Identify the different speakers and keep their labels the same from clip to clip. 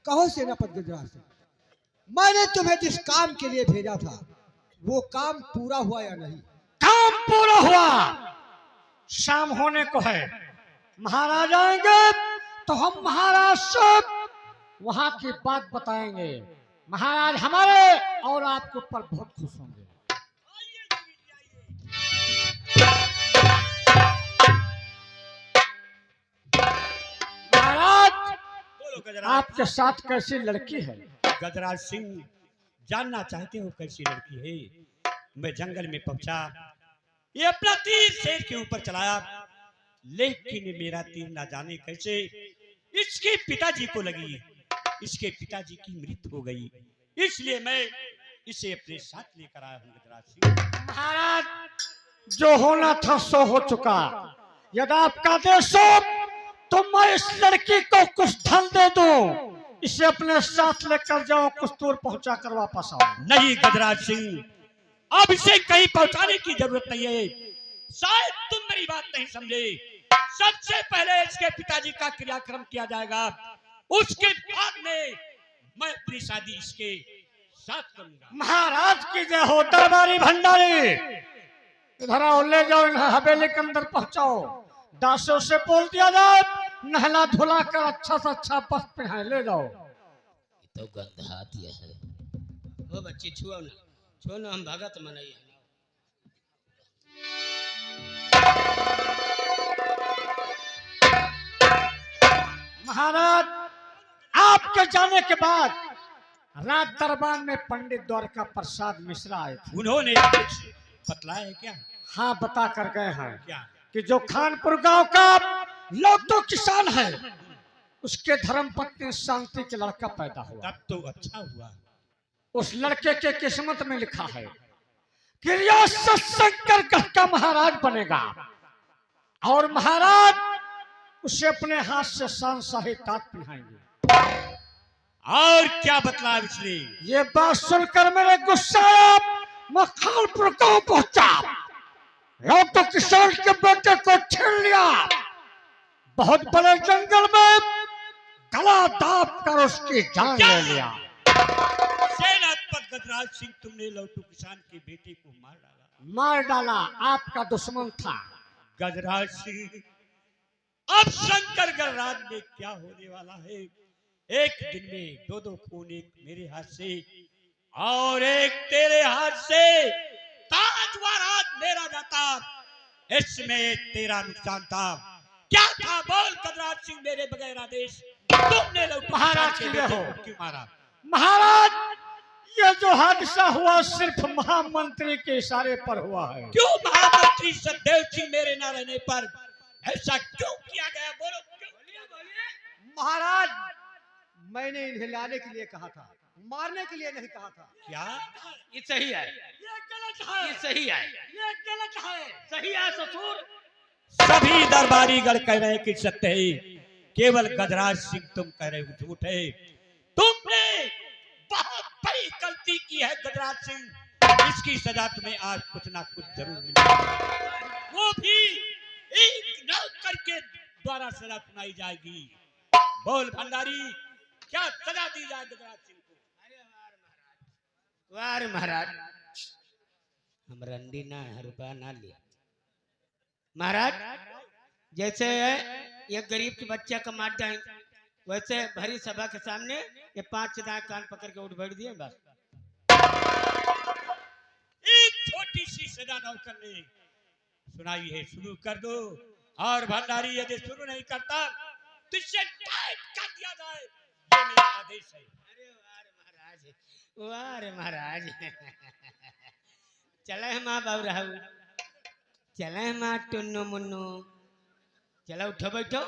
Speaker 1: कहो सेनापति गजराज सिंह, मैंने तुम्हें जिस काम के लिए भेजा था वो काम पूरा हुआ या नहीं?
Speaker 2: काम पूरा हुआ। शाम होने को है, महाराज आएंगे तो हम महाराज से वहां की बात बताएंगे। महाराज हमारे और आपके ऊपर बहुत खुश होंगे। महाराज आपके साथ कैसी लड़की है?
Speaker 3: गजराज सिंह जानना चाहते हो कैसी लड़की है? मैं जंगल में पहुंचा, ये अपना तीर शेर के ऊपर चलाया, लेकिन मेरा तीर ना जाने कैसे इसके पिताजी को लगी। इसके पिताजी की मृत्यु हो गई, इसलिए मैं इसे अपने साथ लेकर आया हूं। गजराज सिंह
Speaker 2: महाराज जो होना था सो हो चुका। यदि आपका आदेश हो तो मैं इस लड़की को कुछ धन दे दूं, इसे अपने साथ लेकर जाओ, कुछ दूर पहुंचा कर वापस आओ।
Speaker 3: नहीं गजराज सिंह, अब इसे कहीं पहुंचाने की जरूरत नहीं है। शायद तुम मेरी बात नहीं समझे। सबसे पहले इसके पिताजी का क्रियाक्रम किया जाएगा, उसके बाद में मैं अपनी शादी इसके साथ करूंगा।
Speaker 2: महाराज की जय हो। दरबारी भंडारी इधर आओ, ले जाओ इन्हें हवेली के अंदर पहुंचाओ। दासों से बोल दिया जाए नहला धुला कर अच्छा से अच्छा वस्त्र पहनाए ले जाओ।
Speaker 4: तो गंधा दिया है वो बच्ची, छुओ ना, छुओ ना, हम भगत मनई है।
Speaker 2: महाराज आपके जाने के बाद रात दरबार में पंडित द्वारका प्रसाद मिश्रा आए थे।
Speaker 3: उन्होंने कुछ बतलाया है क्या?
Speaker 2: हाँ बता कर गए हैं
Speaker 3: क्या?
Speaker 2: कि जो खानपुर गांव का लौटो किसान है उसके धर्म पत्नी शांति के लड़का पैदा हुआ।
Speaker 3: तब तो अच्छा हुआ।
Speaker 2: उस लड़के के किस्मत में लिखा है कि रियासत शंकरगढ़ का महाराज बनेगा और महाराज उसे अपने हाथ से शानशाही ताज पहनाएंगे।
Speaker 3: और क्या बतलाया इसने?
Speaker 2: ये बात सुनकर मेरे गुस्सा आया, मैं खानपुर गांव पहुंचा, लौटो किसान के बेटे को छीन लिया, बहुत बड़े जंगल में गला दाब कर उसकी जान ले लिया।
Speaker 3: सेनापति गजराज सिंह, तुमने लौटू किसान के बेटे को मार डाला?
Speaker 2: मार डाला, आपका दुश्मन था।
Speaker 3: गजराज सिंह, अब शंकरगढ़ राज में क्या होने वाला है? एक दिन में दो दो खून, एक मेरे हाथ से और एक तेरे हाथ से। ताज वारात मेरा जाता, इसमें तेरा नुकसान था। क्या था बोल गजराज सिंह, मेरे बगैर आदेश तुमने लौटू
Speaker 2: महाराज
Speaker 3: के
Speaker 2: की
Speaker 3: बेटे
Speaker 2: हो।
Speaker 3: को क्यों मारा?
Speaker 2: महाराज ये जो हादसा हुआ सिर्फ महामंत्री के इशारे पर हुआ है।
Speaker 3: क्यों महामंत्री सदैव सिंह मेरे न रहने पर ऐसा क्यों किया गया? बोलो क्यों किया?
Speaker 1: महाराज मैंने इन्हें लाने के लिए कहा था, मारने के लिए नहीं कहा था।
Speaker 3: क्या
Speaker 4: ये सही है,
Speaker 2: ये गलत है,
Speaker 4: ये सही है,
Speaker 2: ये गलत है।
Speaker 4: सही है ससुर।
Speaker 3: सभी दरबारी गढ़ कह रहे हैं कि सत्य है, केवल गजराज सिंह तुम कह रहे हो झूठ है। तुमने बहुत बड़ी गलती की है गजराज सिंह, इसकी सजा तुम्हें आज कुछ ना कुछ जरूर मिलेगी, वो भी एक नौकर के द्वारा सजा सुनाई जाएगी। बोल भंडारी, क्या सजा दी जाए गजराज सिंह को?
Speaker 4: वाह रे महाराज, हम रंडी ना है, रुपया ना लिया। महाराज जैसे ये गरीब के बच्चा का मार जाए, वैसे भरी सभा के सामने ये 5 चिदाएं कान पकड़ के उठ बैठ दिए। बस
Speaker 3: एक छोटी सी सजा नौकर ने सुनाई है, शुरू कर दो। और भंडारी यदि शुरू नहीं करता तो इसे टाइट कर दिया जाए, ये मेरा आदेश है।
Speaker 4: अरे वाह रे महाराज, वाह रे महाराज। चले माँ बाबू राहु, चले माँ टुन्नू मुन्नू, चलो उठो बैठो।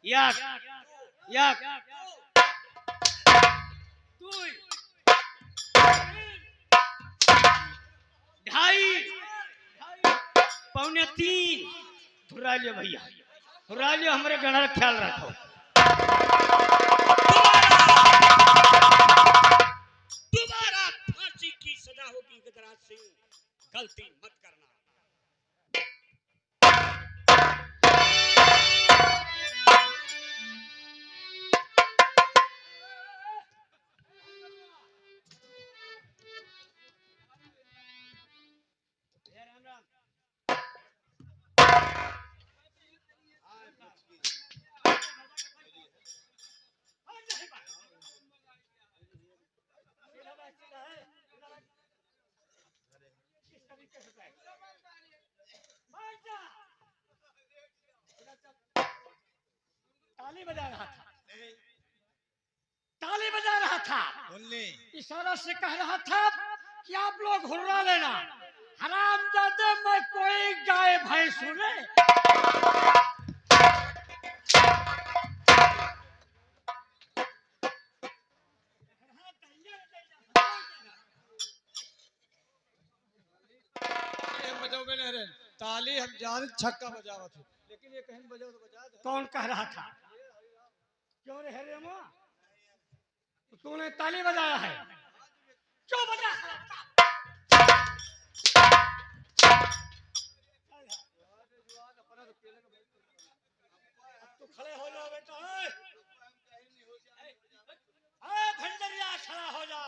Speaker 4: एक एक 2 2.5 3 थोड़ा लियो भैया, थोड़ा लियो, हमारे गणा ख्याल रखो।
Speaker 3: तुम्हारा दोबारा फांसी की सजा होगी गजराज सिंह, गलती मत करना। ताली बजा रहा था, ताली बजा रहा था, इशारा से कह रहा था कि आप लोग हुर्रा लेना। हरामजादे में कोई गाय भैंस सुने।
Speaker 1: ताली हम जान छक्का बजावा थे, लेकिन ये कहीं बजाओ तो बजा दे।
Speaker 2: कौन कह रहा था? क्यों रे हरे माँ, तूने ताली बजाया है? क्यों बजा? अब तू खड़े हो जाओ बेटा, भंडरिया खड़ा हो जा।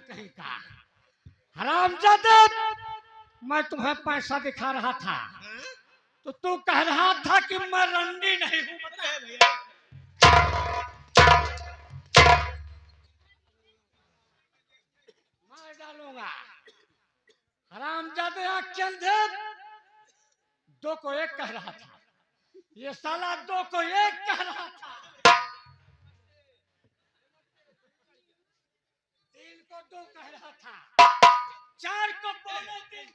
Speaker 2: कहीं का हरामजादे, मैं तुम्हें पैसा दिखा रहा था तो तू कह रहा था कि मैं रंडी नहीं हूं। मार डालूंगा। हरामजादे आँख अंधे, दो को एक कह रहा था, ये साला दो को एक कह रहा था, तीन को दो कह रहा था, चार को पौने तीन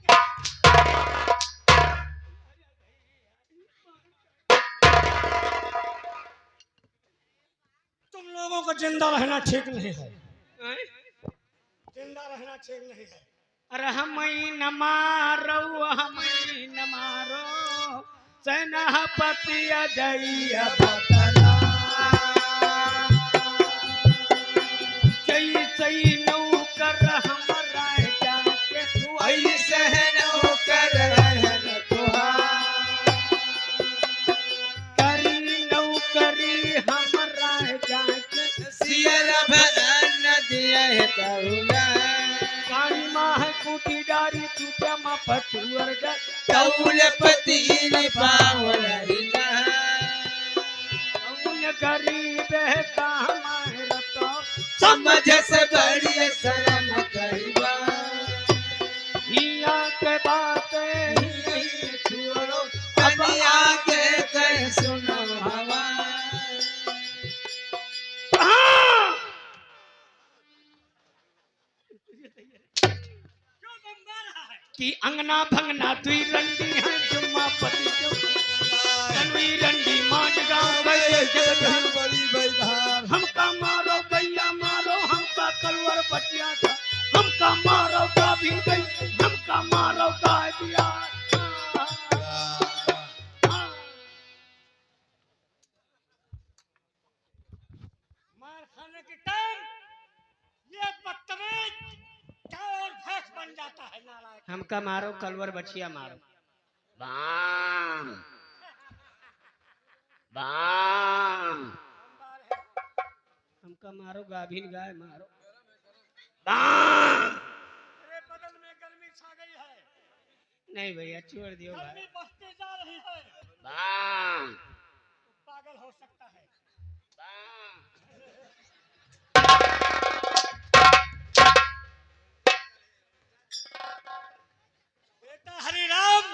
Speaker 2: तुम लोगों को जिंदा रहना ठीक नहीं है, जिंदा रहना ठीक नहीं है। अरे हम न मारो, हम न मारो, सेनापति अजय बतना, जैसे नौकर हमारा जाके ऐसे नौकर करी नौकरी हमारा जाके
Speaker 4: सियर भन दिया है तौला,
Speaker 2: काली माँ कुटी डारी टूटा माँ पछुअर गए,
Speaker 4: तौल पति ने पावल हिला,
Speaker 2: कौन गरीब है हमारा तो
Speaker 4: समझ से बड़ी शर्म करीबा,
Speaker 2: हिया के बातें ही छोड़ो,
Speaker 4: कनिया के कह सुनो हवा,
Speaker 2: कि अंगना भंगना दुई रंडी है जुम्मा पति तनवी रंडी मांझ गाँव गए जगत
Speaker 1: बड़ी बैधार
Speaker 2: हमका मारो गैया मारो, हमका कलवर बचिया था, हमका मारो गाभिन गई, हमका मारो गाय दिया। मार खाने के टाइम ये बदतमीज और भैंस बन जाता है नालायक।
Speaker 4: हमका मारो कलवर बचिया मारो, बाम बाम, हमका मारो गाभिन गाय मारो, बाम।
Speaker 2: अरे बदल में गर्मी छा गई है,
Speaker 4: नहीं भैया छोड़ दियो भाई,
Speaker 2: गर्मी बढ़ती जा रही है,
Speaker 4: बाम
Speaker 2: पागल हो सकता है।
Speaker 4: बाम।
Speaker 2: बेटा हरिराम,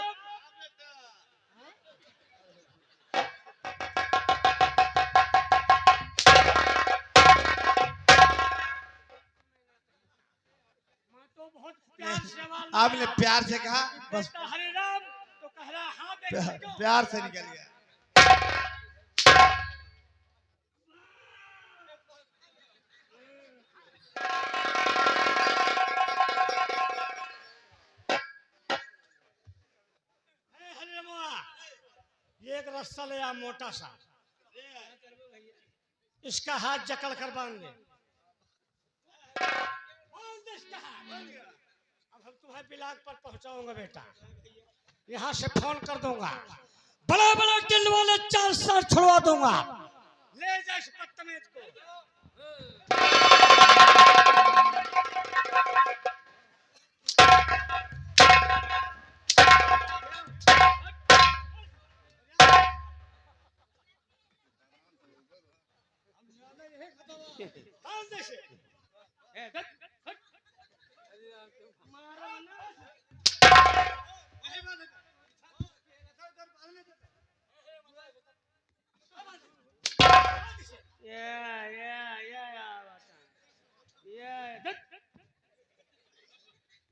Speaker 5: आपने प्यार से कहा बस
Speaker 2: बेटा हरिराम तो कह रहा हाँ बेटा क्यों?
Speaker 5: प्यार से निकल गया।
Speaker 2: हरिरामा ये एक रस्सा ले आ मोटा सा, इसका हाथ जकड़ कर बांध दे। बांध दे इसका हाथ। अब हम तुम्हें बिलाग पर पहुंचाऊंगा बेटा, यहाँ से फोन कर दूंगा, बड़ा बड़ा दिल वाले 4 साल छुड़वा दूंगा। ले जा इस बदतमीज को। बांध दे इसे। मारो ना।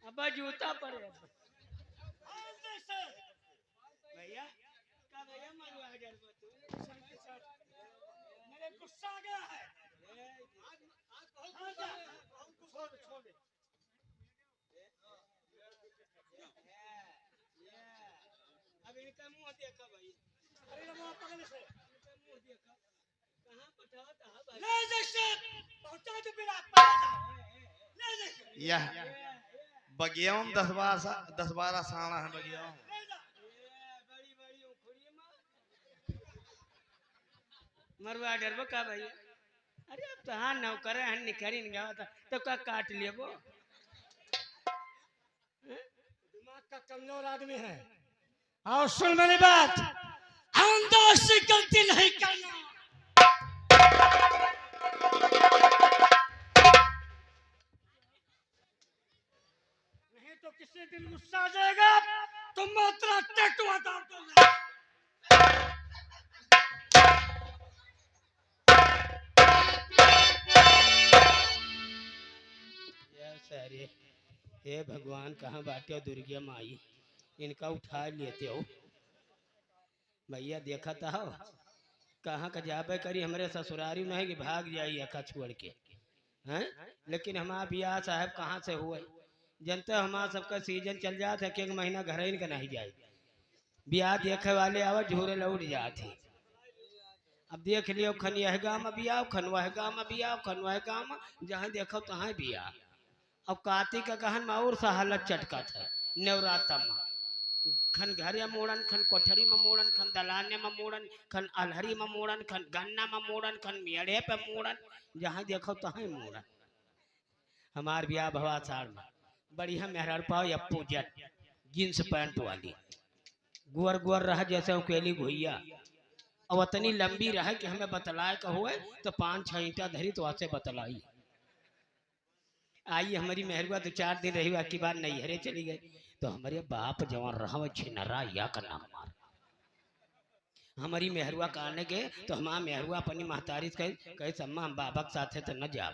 Speaker 4: अब जूता पड़े भैया का भैया मरवा गया
Speaker 2: मेरे गुस्सा आ गया है। छोड़ छोड़ दे।
Speaker 4: अब इनका मुंह देखा भाई,
Speaker 2: अरे रमवा पकड़ इसे।
Speaker 4: मुंह देखा कहाँ पठाओ कहाँ भाई।
Speaker 2: ले जा इसे। पहुंचा दे बिलाग पर। ले जा इसे।
Speaker 5: यह बगिया 10-12 साल है बगिया।
Speaker 2: ले जा।
Speaker 4: बड़ी बड़ी उखड़ी मरवा डरबो का भाई। अरे अब तो हाँ नौकर है निखरी नहीं गया था तो का काट लिए वो।
Speaker 2: दिमाग का कमजोर आदमी है। और सुन मेरी बात, अंदाज से गलती नहीं करना। नहीं तो किसी दिन गुस्सा आ जाएगा तो मात्रा टेटुआ दाब दूंगा।
Speaker 4: अरे हे भगवान कहाँ बाटे हो दुर्गा माई, इनका उठा लेते हो भैया। देखा था हो कहाँ का जाबे करी हमारे ससुरारी नहीं कि भाग जाई अखा छोड़ के हैं। लेकिन हमारा बियाह साहब कहाँ से हुए जनते, हमारा सबका सीजन चल जाता है कि 1 महीना घर ही का नहीं जाए। बियाह देखे वाले आवा झूरे लौट जाते। अब देख लियो खन यह गाँव में बियाह, खन वह गाँव में बियाह, खन वह गाँव में, जहाँ देखो तहाँ बियाह। अब कार्तिक का कहन में और सा हालत चटका था नवरात्र में। खन घरे मोड़न, खन कोठरी में मोड़न, खन दलाने में मोड़न, खन अलहरी में मोड़न, खन गन्ना में मोड़न, खन मेढ़े पे मोड़न, जहाँ देखो तहाँ मोड़न। हमार ब्याह भवा साल में बढ़िया मेहरार पाओ अप्पू जट जींस पैंट वाली, गुअर गुअर रहा जैसे उकेली घुइया, और इतनी लंबी रहे कि हमें बतलाए का हुए तो 5-6 ईंटा धरी तो वहां बतलाई। आई हमारी मेहरुआ 2-4 दिन रही, बाकी बार नैहरे चली गई। तो हमारे बाप जवान रहा छिनरा या का नाम मार। हमारी मेहरुआ का आने के तो हमारा मेहरुआ अपनी महतारी कहे सम्मा हम बाबा के साथ तो न जा।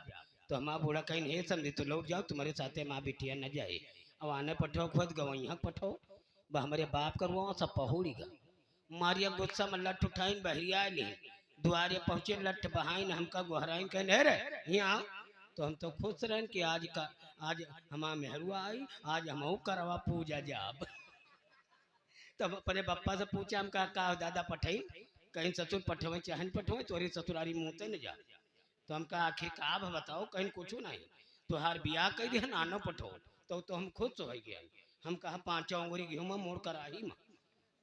Speaker 4: तो हमारा बूढ़ा कहीं नहीं समझे तो लौट जाओ, तुम्हारे साथ माँ बिटिया न जाए। अब आने पठो खुद गवैया पठो ब हमारे बाप करवा सब पहुड़ी गा। मारिया गुस्सा में लट उठाइन बहरिया ली, द्वारे पहुंचे लट बहाइन हमका गोहराइन कहे रे यहाँ। तो हम तो खुश रहें कि आज हमारा मेहरुआ आई, आज हम करवा पूजा जाब। तब अपने बप्पा से पूछा हम का दादा पठाई, कहीं ससुर पठवे चाहन पठवे तोरी ससुरारी मुँह न जा। तो हम कहा आखिर का बताओ कहीं कुछ नहीं, तुहार बियाह कह दी नानो पठो। तो हम खुश हो गया। हम कहा 5 उंगली घूमा मोड़ कर आई माँ।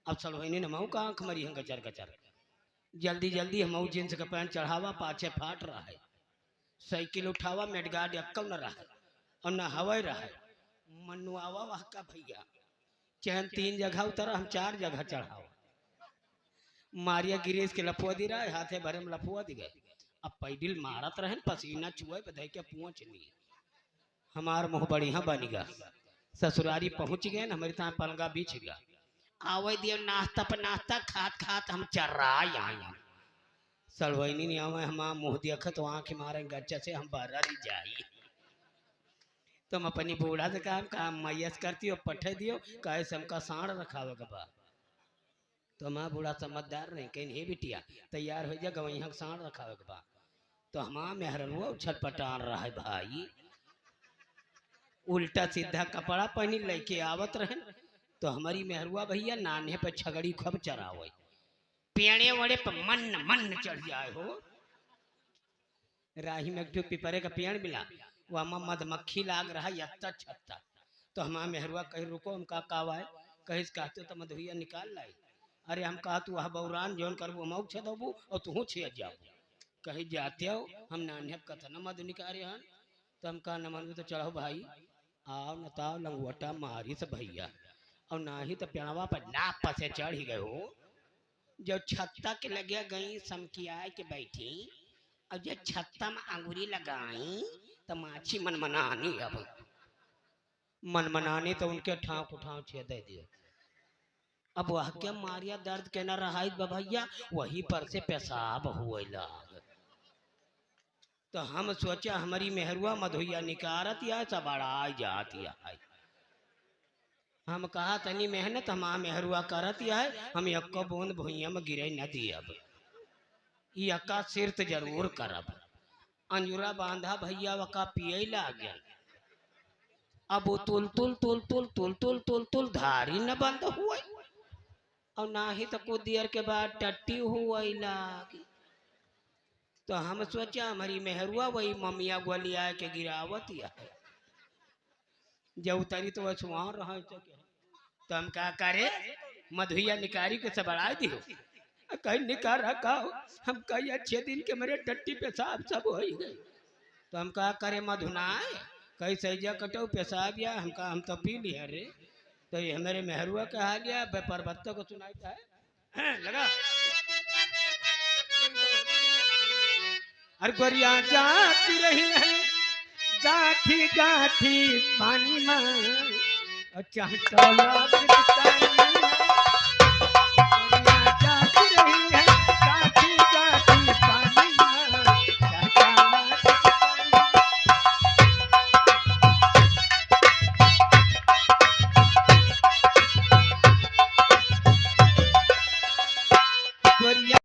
Speaker 4: अब सलवैनी न मऊ का आँख मरी है गचर गचर। जल्दी जल्दी हम जींस का पैंट चढ़ावा, पाछे फाट रहा है। साइकिल उठावा, मेडगार्ड अक्कल न रहा और न हवाई रहा। मनुआवा वह का भैया चैन 3 जगह उतरा, हम 4 जगह चढ़ावा। मारिया गिरीश के लफुआ दी रहा है, हाथे भरे में लफुआ दी गए। अब पैडिल मारत रहे, पसीना चुए बधाई के पहुँच ली। हमार मुँह बढ़िया बन गया। ससुरारी पहुँच गए न, हमारे तहाँ पलंगा बिछ गया। आवे दियो नाश्ता पर नाश्ता खात खात हम चर्रा यहाँ सलवैनी नहीं आवे। हम मुँह देखत तो आँख मारे गच्चा से हम बाहर ही जाई। तुम अपनी बूढ़ा से काम मैयस करती हो पठे दियो कहे से हमका साढ़ रखावे के बा। तो माँ बूढ़ा समझदार नहीं कहीं हे बिटिया तैयार हो जा गवैया के साढ़ रखावे के बा। तो हमारा मेहरनुआ उछल पटान रहा है भाई, उल्टा सीधा कपड़ा पहनी लेके आवत रहे। तो हमारी मेहरुआ भैया नाने पे छगड़ी खूब चरावे, पेड़े वड़े पे मन चढ़ जाए हो। राही में एक पिपरे का पेड़ मिला, वहाँ मधमक्खी लाग रहा यत्ता छत्ता। तो हमारा मेहरुआ कहीं रुको, हम कावा है कहीं कहते तो मधुइया निकाल लाई। अरे हम कहा तू वह बौरान जौन करबू मऊ छे दबू और तू छे जाबू कहीं जाते हो। हम नाने कथन मधु निकाले हन। तो हम कहा नमन तो चढ़ो भाई आओ न ताओ लंगोटा मारी से भैया और ना ही तो पेड़वा पर नाप से चढ़ ही गए हो। जब छत्ता के लगे गई समकिया के बैठी और जब छत्ता में अंगूरी लगाई तो माछी मनमनानी। अब मनमनानी तो उनके ठाव उठाव छे दे दिए। अब वह के मारिया दर्द के न रहा भैया वही पर से पेशाब हुए लाग। तो हम सोचा हमारी मेहरुआ मधुइया निकारत या सबड़ा जाती है। हम कहा तनी मेहनत हमारा मेहरुआ करत है, हम यक्को बूंद भुइया में गिरे न दियब, यक्का सिरत जरूर करब। अंजुरा बांधा भैया वका पिए लागे। अब वो तुल तुल तुल तुल तुल तुल तुल तुल धारी न बंद हुए और ना ही तो कुछ देर के बाद टट्टी हुई लागी। तो हम सोचा हमारी मेहरुआ वही ममिया गोलिया के गिरावत है। जब उतरी तो वह छुआ रहा तो हम क्या करे मधुइया निकारी के सबड़ा दियो कहीं निकाल रखा हो। हम कहीं अच्छे दिन के मेरे टट्टी पेशाब सब हो गए। तो हम क्या करे मधुनाए कहीं सैजा कटो पेशाब या हम तो पी लिया रे। तो ये मेरे मेहरुआ का हाल या पर्वतों को सुनाता है लगा। अरे गोरिया जाती रही है गाठी गाठी पानी में और चाहता